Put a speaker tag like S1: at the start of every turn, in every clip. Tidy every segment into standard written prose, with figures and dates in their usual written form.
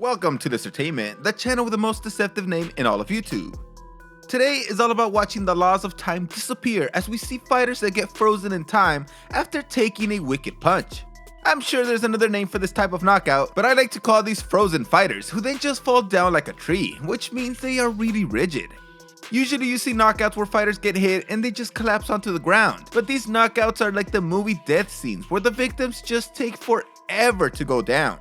S1: Welcome to Dissertainment, the channel with the most deceptive name in all of YouTube. Today is all about watching the laws of time disappear as we see fighters that get frozen in time after taking a wicked punch. I'm sure there's another name for this type of knockout, but I like to call these frozen fighters who then just fall down like a tree, which means they are really rigid. Usually you see knockouts where fighters get hit and they just collapse onto the ground, but these knockouts are like the movie death scenes where the victims just take forever to go down.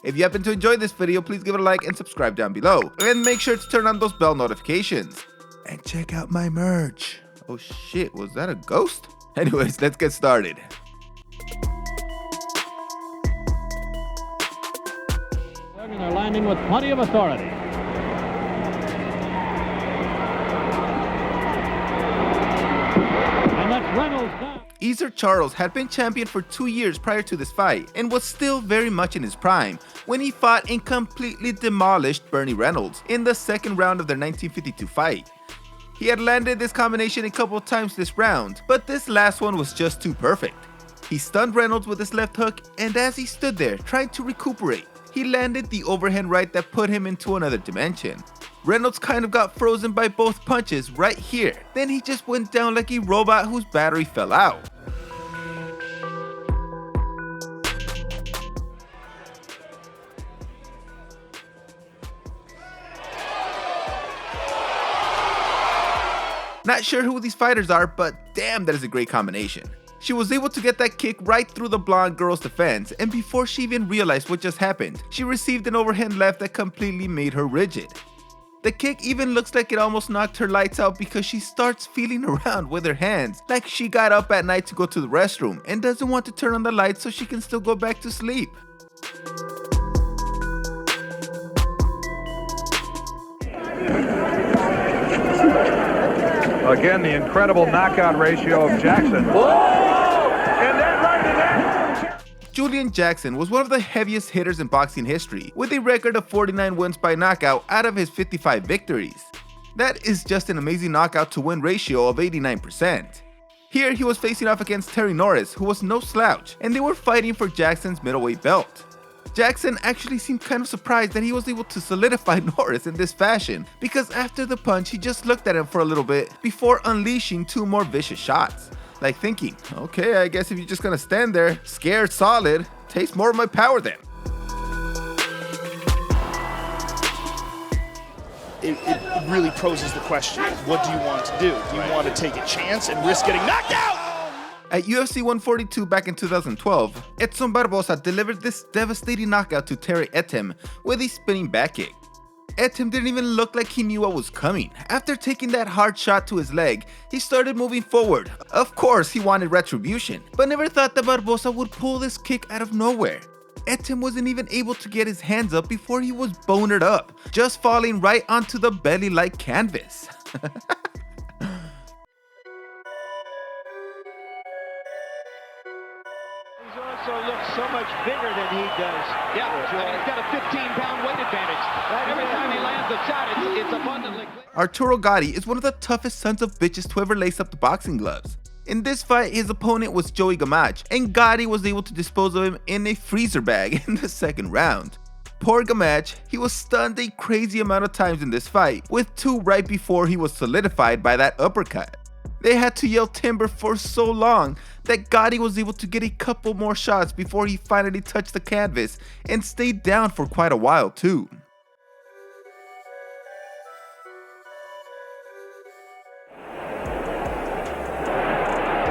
S1: If you happen to enjoy this video, please give it a like and subscribe down below, and make sure to turn on those bell notifications. And check out my merch. Oh shit, was that a ghost? Anyways, let's get started.
S2: They're landing with plenty of authority. And that's Reynolds down.
S1: Ezer Charles had been champion for 2 years prior to this fight and was still very much in his prime when he fought and completely demolished Bernie Reynolds in the second round of their 1952 fight. He had landed this combination a couple times this round, but this last one was just too perfect. He stunned Reynolds with his left hook, and as he stood there trying to recuperate, he landed the overhand right that put him into another dimension. Reynolds kind of got frozen by both punches right here, then he just went down like a robot whose battery fell out. Not sure who these fighters are, but damn, that is a great combination. She was able to get that kick right through the blonde girl's defense, and before she even realized what just happened, she received an overhand left that completely made her rigid. The kick even looks like it almost knocked her lights out because she starts feeling around with her hands like she got up at night to go to the restroom and doesn't want to turn on the lights so she can still go back to sleep.
S3: Again, the incredible knockout ratio of Jackson. Whoa! And then right to that.
S1: Julian Jackson was one of the heaviest hitters in boxing history, with a record of 49 wins by knockout out of his 55 victories. That is just an amazing knockout to win ratio of 89%. Here he was facing off against Terry Norris, who was no slouch, and they were fighting for Jackson's middleweight belt. Jackson actually seemed kind of surprised that he was able to solidify Norris in this fashion, because after the punch he just looked at him for a little bit before unleashing 2 more vicious shots. Like thinking, okay, I guess if you're just gonna stand there, scared solid, taste more of my power then.
S4: It really poses the question, what do you want to do? Do you want to take a chance and risk getting knocked out?
S1: At UFC 142 back in 2012, Edson Barbosa delivered this devastating knockout to Terry Etim with a spinning back kick. Etim didn't even look like he knew what was coming. After taking that hard shot to his leg, he started moving forward. Of course, he wanted retribution, but never thought that Barbosa would pull this kick out of nowhere. Etim wasn't even able to get his hands up before he was bonered up, just falling right onto the belly-like canvas.
S5: Also looks so much bigger than he does. Yeah, and he's got a 15-pound weight advantage. Every time he lands a shot, it's abundantly clear.
S1: Arturo Gatti is one of the toughest sons of bitches to ever lace up the boxing gloves. In this fight, his opponent was Joey Gamach, and Gatti was able to dispose of him in a freezer bag in the second round. Poor Gamach, he was stunned a crazy amount of times in this fight, with 2 right before he was solidified by that uppercut. They had to yell timber for so long that Gatti was able to get a couple more shots before he finally touched the canvas and stayed down for quite a while too.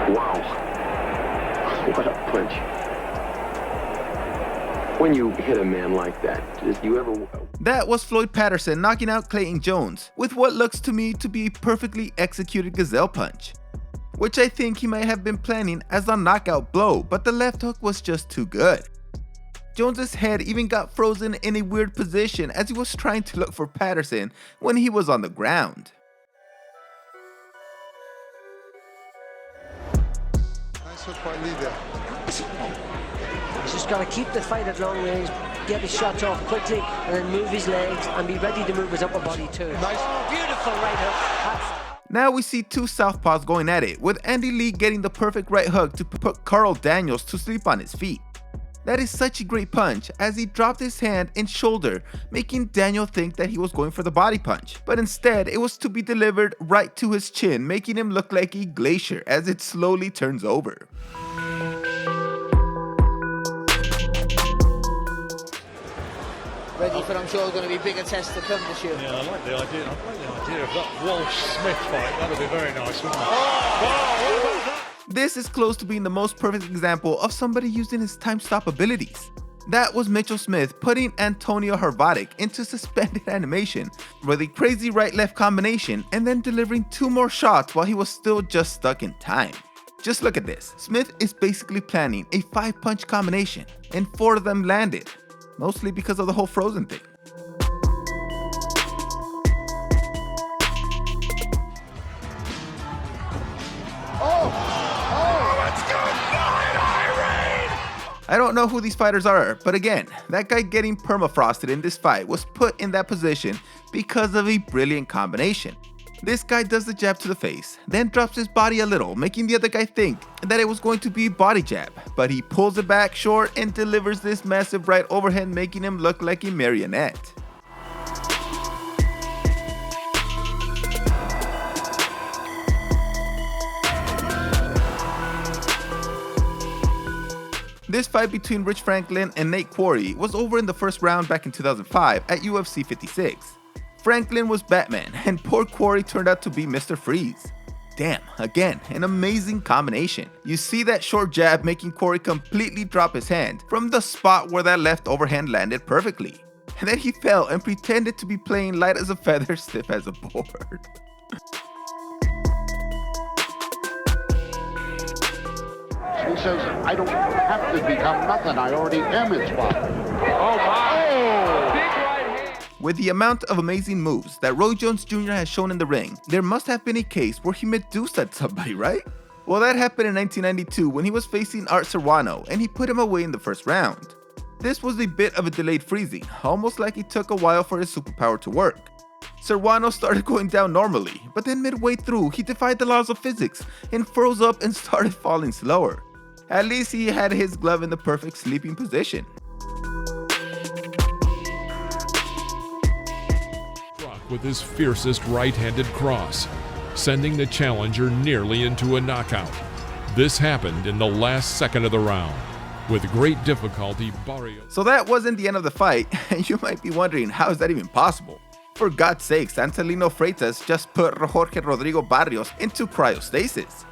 S6: Wow, what a punch. When you hit a man like that, did you ever...
S1: That was Floyd Patterson knocking out Clayton Jones with what looks to me to be a perfectly executed gazelle punch, which I think he might have been planning as a knockout blow, but the left hook was just too good. Jones's head even got frozen in a weird position as he was trying to look for Patterson when he was on the ground.
S7: Nice hook by Lee there.
S8: He's just got to keep the fight at long range, get his shots off quickly, and then move his legs and be ready to move his upper body too.
S7: Nice.
S8: Oh, beautiful right hook.
S1: Now we see 2 southpaws going at it, with Andy Lee getting the perfect right hook to put Carl Daniels to sleep on his feet. That is such a great punch, as he dropped his hand and shoulder, making Daniel think that he was going for the body punch. But instead, it was to be delivered right to his chin, making him look like a glacier as it slowly turns over.
S8: Ready for, I'm sure, going to be bigger tests to come this year.
S2: Yeah, I like the idea of that Walsh-Smith fight. That would be very nice, wouldn't it?
S1: This is close to being the most perfect example of somebody using his time stop abilities. That was Mitchell Smith putting Antonio Hrvatić into suspended animation with a crazy right-left combination and then delivering 2 more shots while he was still just stuck in time. Just look at this. Smith is basically planning a 5-punch combination and 4 of them landed, mostly because of the whole frozen thing. I don't know who these fighters are, but again, that guy getting permafrosted in this fight was put in that position because of a brilliant combination. This guy does the jab to the face, then drops his body a little, making the other guy think that it was going to be a body jab, but he pulls it back short and delivers this massive right overhand, making him look like a marionette. This fight between Rich Franklin and Nate Quarry was over in the first round back in 2005 at UFC 56. Franklin was Batman, and poor Quarry turned out to be Mr. Freeze. Damn, again, an amazing combination. You see that short jab making Quarry completely drop his hand from the spot where that left overhand landed perfectly. And then he fell and pretended to be playing light as a feather, stiff as a board.
S9: He says, I don't have to become nothing, I already am its father.
S5: Oh, my. Oh. Big right hand.
S1: With the amount of amazing moves that Roy Jones Jr. has shown in the ring, there must have been a case where he Medusa'd somebody, right? Well, that happened in 1992 when he was facing Art Serrano and he put him away in the first round. This was a bit of a delayed freezing, almost like it took a while for his superpower to work. Serrano started going down normally, but then midway through he defied the laws of physics and froze up and started falling slower. At least he had his glove in the perfect sleeping position.
S10: With his fiercest right-handed cross, sending the challenger nearly into a knockout. This happened in the last second of the round. With great difficulty, Barrios...
S1: So that wasn't the end of the fight, and you might be wondering, how is that even possible? For God's sake, Anselino Freitas just put Jorge Rodrigo Barrios into cryostasis.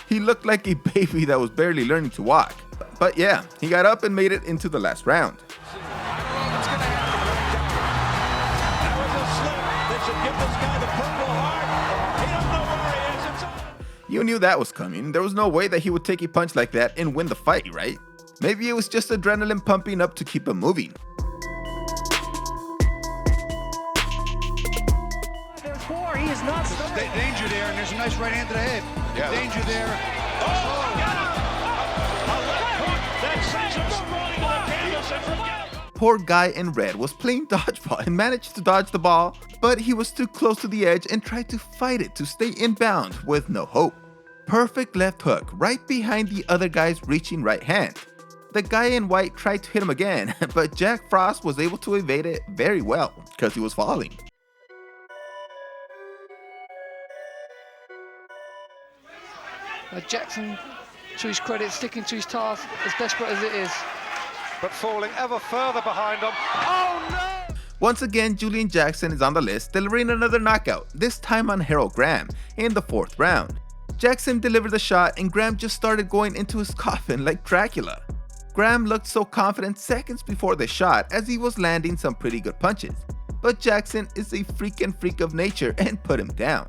S1: He looked like a baby that was barely learning to walk. But yeah, he got up and made it into the last round. You knew that was coming. There was no way that he would take a punch like that and win the fight, right? Maybe it was just adrenaline pumping up to keep him moving.
S8: There's 4, he is not stopping.
S9: Danger there, and there's a nice right hand to the head. Yeah. Danger there.
S1: Poor guy in red was playing dodgeball and managed to dodge the ball, but he was too close to the edge and tried to fight it to stay inbound with no hope. Perfect left hook right behind the other guy's reaching right hand. The guy in white tried to hit him again, but Jack Frost was able to evade it very well because he was falling.
S11: Jackson, to his credit, sticking to his task as desperate as it is.
S3: But falling ever further behind him. Oh no!
S1: Once again, Julian Jackson is on the list, delivering another knockout, this time on Harold Graham, in the 4th round. Jackson delivered the shot and Graham just started going into his coffin like Dracula. Graham looked so confident seconds before the shot as he was landing some pretty good punches. But Jackson is a freaking freak of nature and put him down.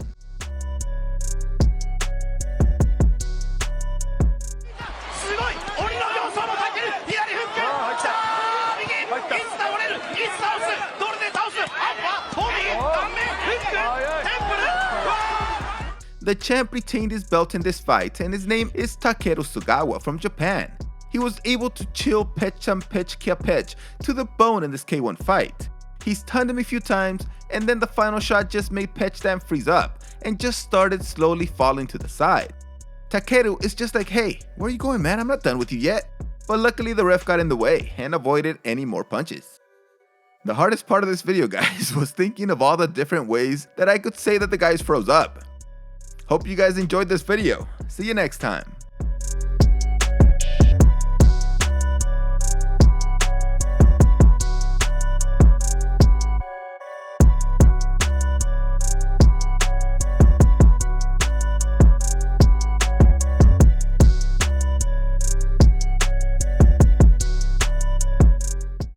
S1: The champ retained his belt in this fight, and his name is Takedo Suzuki from Japan. He was able to chill Pech to the bone in this K1 fight. He stunned him a few times, and then the final shot just made Pechtam freeze up and just started slowly falling to the side. Takedo is just like, hey, where are you going, man? I'm not done with you yet. but luckily the ref got in the way and avoided any more punches. The hardest part of this video, guys, was thinking of all the different ways that I could say that the guys froze up. Hope you guys enjoyed this video. See you next time.